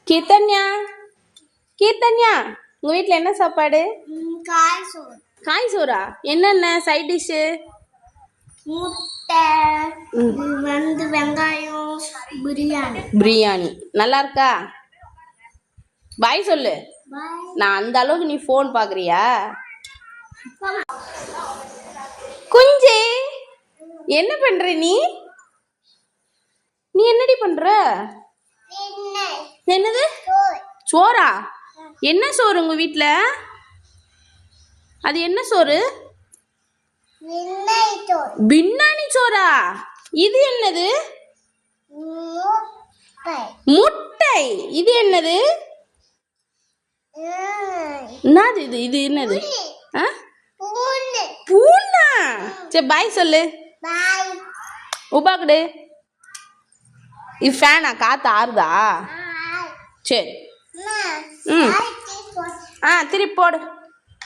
கீர்த்தன்யா கீர்த்தன்யா உங்கள் வீட்டில் என்ன சாப்பாடு? காய் சோறு. காய் சோறா? என்னென்ன சைட் டிஷ்ஷு? முட்டை, வெங்காயம், பிரியாணி. பிரியாணி நல்லா இருக்கா? பாய் சொல்லு. நான் அந்த அளவுக்கு நீ ஃபோன் பார்க்குறியா? குஞ்சே என்ன பண்ற நீ? நீ என்னடி பண்ற? என்னது சோறா? என்ன சோறு உங்க வீட்ல? அது என்ன சோறு? பின்னாணி சோறா? இது என்னது? முட்டை. இது என்னது? என்னது இது? இது என்னது? பூனா? சரி பாய் சொல்லு. உபாக்குடு. இது ஃபேனா? காத்து ஆறுதா? சரி. திருப்பி போடு.